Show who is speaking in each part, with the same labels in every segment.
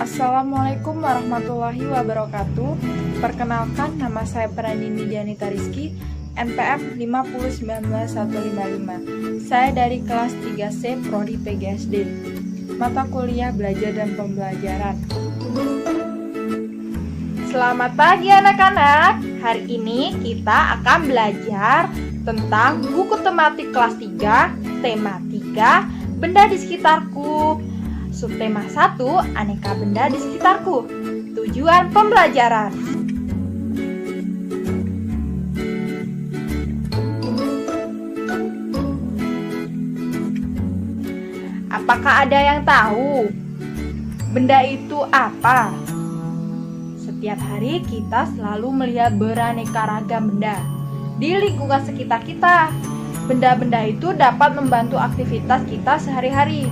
Speaker 1: Assalamualaikum warahmatullahi wabarakatuh. Perkenalkan, nama saya Pranini Dianita Rizky, NPM 5015155. Saya dari kelas 3C Prodi PGSD. Mata kuliah belajar dan pembelajaran. Selamat pagi anak-anak. Hari ini kita akan belajar tentang buku tematik kelas 3, tema 3, benda di sekitarku. Subtema 1, aneka benda di sekitarku. Tujuan pembelajaran. Apakah ada yang tahu benda itu apa? Setiap hari kita selalu melihat beraneka ragam benda di lingkungan sekitar kita. Benda-benda itu dapat membantu aktivitas kita sehari-hari.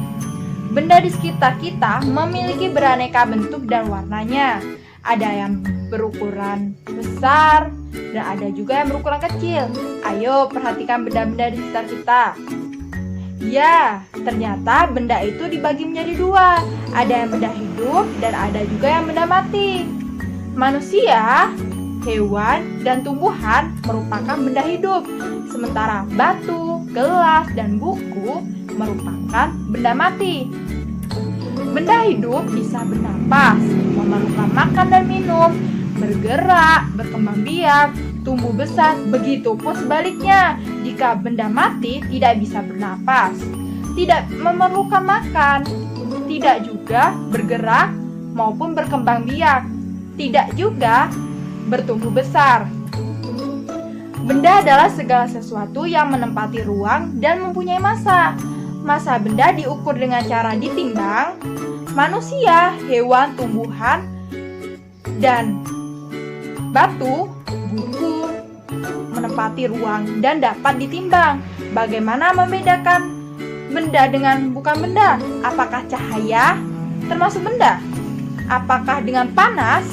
Speaker 1: Benda di sekitar kita memiliki beraneka bentuk dan warnanya. Ada yang berukuran besar dan ada juga yang berukuran kecil. Ayo perhatikan benda-benda di sekitar kita. Ya, ternyata benda itu dibagi menjadi dua. Ada yang benda hidup dan ada juga yang benda mati. Manusia, hewan, dan tumbuhan merupakan benda hidup. Sementara batu, gelas, dan buku merupakan benda mati. Benda hidup bisa bernapas, memerlukan makan dan minum, bergerak, berkembang biak, tumbuh besar. Begitupun sebaliknya, jika benda mati tidak bisa bernapas, tidak memerlukan makan, tidak juga bergerak maupun berkembang biak, tidak juga bertumbuh besar. Benda adalah segala sesuatu yang menempati ruang dan mempunyai massa. Massa benda diukur dengan cara ditimbang. Manusia, hewan, tumbuhan, dan batu, buku menempati ruang dan dapat ditimbang. Bagaimana membedakan benda dengan bukan benda? Apakah cahaya termasuk benda? Apakah dengan panas?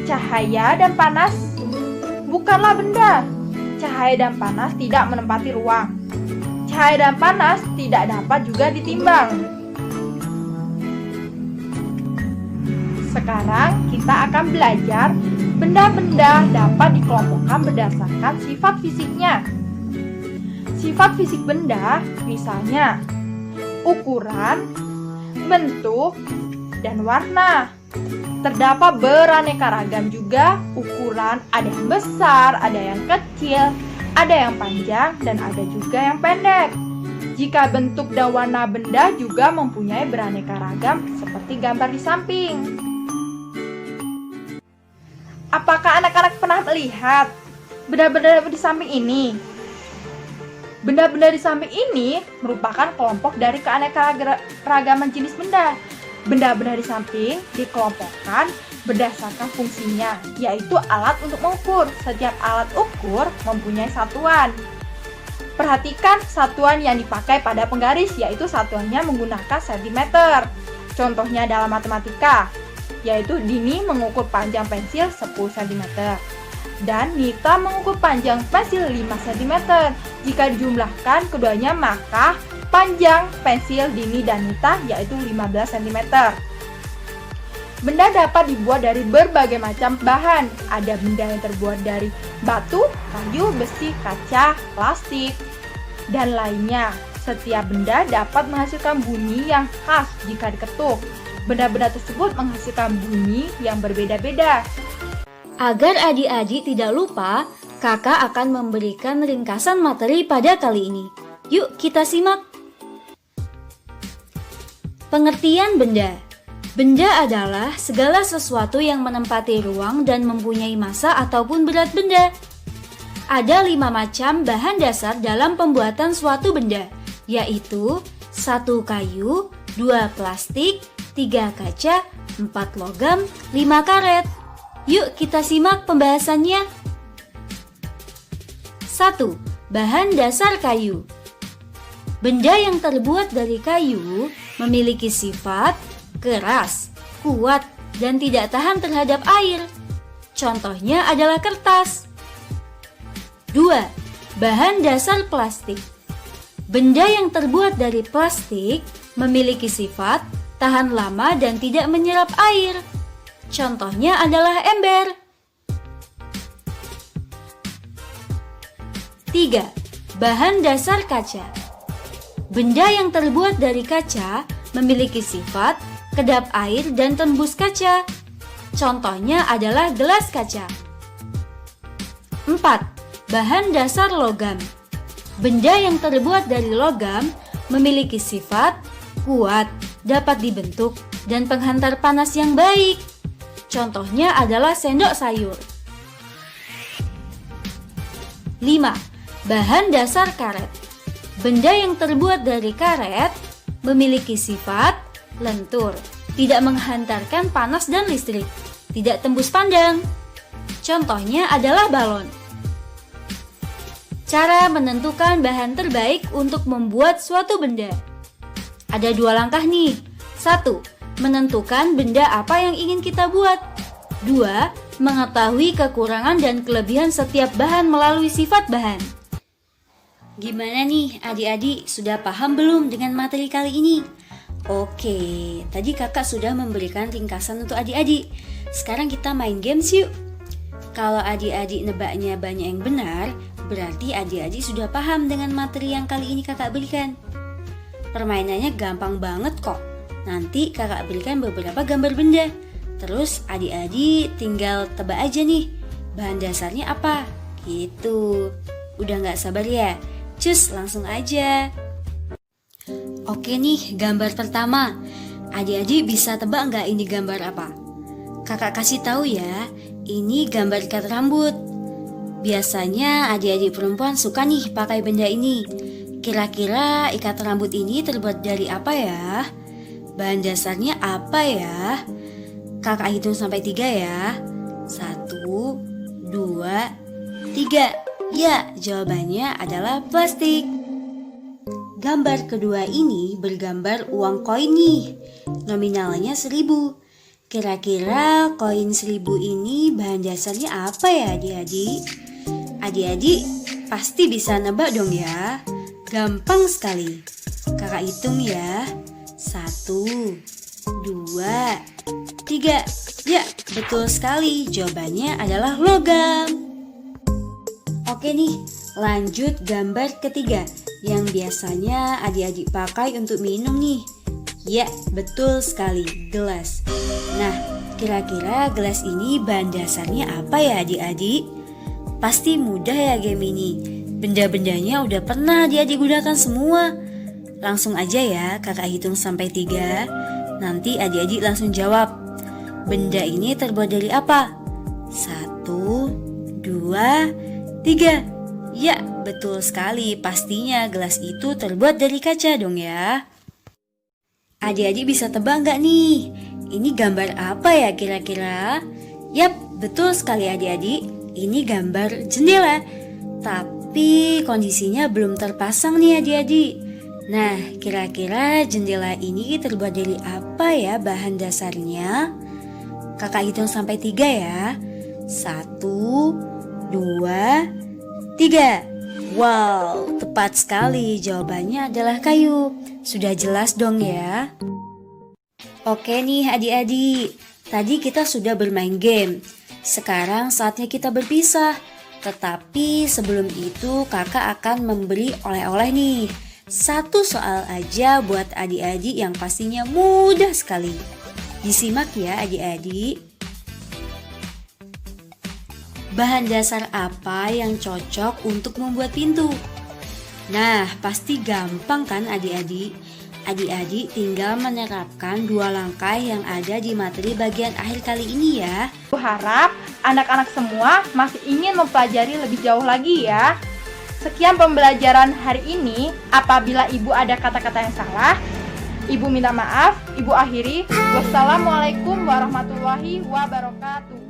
Speaker 1: Cahaya dan panas bukanlah benda. Cahaya dan panas tidak menempati ruang. Cahaya dan panas tidak dapat juga ditimbang. Sekarang kita akan belajar benda-benda dapat dikelompokkan berdasarkan sifat fisiknya. Sifat fisik benda misalnya ukuran, bentuk, dan warna. Terdapat beraneka ragam juga ukuran, ada yang besar, ada yang kecil, ada yang panjang, dan ada juga yang pendek. Jika bentuk dan warna benda juga mempunyai beraneka ragam seperti gambar di samping. Apakah anak-anak pernah melihat benda-benda di samping ini? Benda-benda di samping ini merupakan kelompok dari keanekaragaman jenis benda. Benda-benda di samping dikelompokkan berdasarkan fungsinya, yaitu alat untuk mengukur. Setiap alat ukur mempunyai satuan. Perhatikan satuan yang dipakai pada penggaris, yaitu satuannya menggunakan cm. Contohnya dalam matematika, yaitu Dini mengukur panjang pensil 10 cm dan Nita mengukur panjang pensil 5 cm. Jika dijumlahkan keduanya, maka panjang pensil Dini dan Nita yaitu 15 cm. Benda dapat dibuat dari berbagai macam bahan. Ada benda yang terbuat dari batu, kayu, besi, kaca, plastik, dan lainnya. Setiap benda dapat menghasilkan bunyi yang khas jika diketuk. Benda-benda tersebut menghasilkan bunyi yang berbeda-beda.
Speaker 2: Agar adik-adik tidak lupa, kakak akan memberikan ringkasan materi pada kali ini. Yuk kita simak. Pengertian benda. Benda adalah segala sesuatu yang menempati ruang dan mempunyai massa ataupun berat benda. Ada 5 macam bahan dasar dalam pembuatan suatu benda, yaitu 1 kayu, 2 plastik, 3 kaca, 4 logam, 5 karet. Yuk kita simak pembahasannya. 1. Bahan dasar kayu. Benda yang terbuat dari kayu memiliki sifat keras, kuat, dan tidak tahan terhadap air. Contohnya adalah kertas. 2. Bahan dasar plastik. Benda yang terbuat dari plastik memiliki sifat tahan lama dan tidak menyerap air. Contohnya adalah ember. 3. Bahan dasar kaca. Benda yang terbuat dari kaca memiliki sifat kedap air dan tembus kaca. Contohnya adalah gelas kaca. 4. Bahan dasar logam. Benda yang terbuat dari logam memiliki sifat kuat, dapat dibentuk, dan penghantar panas yang baik. Contohnya adalah sendok sayur. 5. Bahan dasar karet. Benda yang terbuat dari karet memiliki sifat lentur, tidak menghantarkan panas dan listrik, tidak tembus pandang. Contohnya adalah balon. Cara menentukan bahan terbaik untuk membuat suatu benda. Ada 2 langkah nih. 1. Menentukan benda apa yang ingin kita buat. 2. Mengetahui kekurangan dan kelebihan setiap bahan melalui sifat bahan. Gimana nih adik-adik, sudah paham belum dengan materi kali ini? Oke, tadi kakak sudah memberikan ringkasan untuk adik-adik. Sekarang kita main games yuk. Kalau adik-adik nebaknya banyak yang benar, berarti adik-adik sudah paham dengan materi yang kali ini kakak berikan. Permainannya gampang banget kok. Nanti kakak berikan beberapa gambar benda. Terus adik-adik tinggal tebak aja nih, bahan dasarnya apa? Gitu. Udah gak sabar ya? Cus, langsung aja. Oke nih, gambar pertama. Adik-adik bisa tebak nggak ini gambar apa? Kakak kasih tahu ya, ini gambar ikat rambut. Biasanya adik-adik perempuan suka nih pakai benda ini. Kira-kira ikat rambut ini terbuat dari apa ya? Bahan dasarnya apa ya? Kakak hitung sampai 3 ya. 1, 2, 3. Ya, jawabannya adalah plastik. Gambar kedua ini bergambar uang koin nih. Nominalnya 1000. Kira-kira koin 1000 ini bahan dasarnya apa ya adik-adik? Adik-adik pasti bisa nebak dong ya. Gampang sekali. Kakak hitung ya. 1, 2, 3. Ya, betul sekali. Jawabannya adalah logam. Oke nih, lanjut gambar ketiga yang biasanya adik-adik pakai untuk minum nih. Ya, betul sekali, gelas. Nah, kira-kira gelas ini bahan dasarnya apa ya adik-adik? Pasti mudah ya game ini. Benda-bendanya udah pernah adik-adik gunakan semua. Langsung aja ya, kakak hitung sampai 3. Nanti adik-adik langsung jawab. Benda ini terbuat dari apa? 1, 2, 3. Ya, betul sekali. Pastinya gelas itu terbuat dari kaca dong ya. Adik-adik bisa tebak nggak nih? Ini gambar apa ya kira-kira? Yap, betul sekali adik-adik. Ini gambar jendela. Tapi kondisinya belum terpasang nih adik-adik. Nah, kira-kira jendela ini terbuat dari apa ya bahan dasarnya? Kakak hitung sampai 3 ya. 1, 2, 3. Wow, tepat sekali. Jawabannya adalah kayu. Sudah jelas dong ya. Oke nih adik-adik, tadi kita sudah bermain game. Sekarang saatnya kita berpisah. Tetapi sebelum itu kakak akan memberi oleh-oleh nih. 1 soal aja buat adik-adik yang pastinya mudah sekali. Disimak ya adik-adik. Bahan dasar apa yang cocok untuk membuat pintu? Nah, pasti gampang kan adik-adik? Adik-adik tinggal menerapkan 2 langkah yang ada di materi bagian akhir kali ini ya.
Speaker 1: Aku harap anak-anak semua masih ingin mempelajari lebih jauh lagi ya. Sekian pembelajaran hari ini. Apabila ibu ada kata-kata yang salah, ibu minta maaf, ibu akhiri. Wassalamualaikum warahmatullahi wabarakatuh.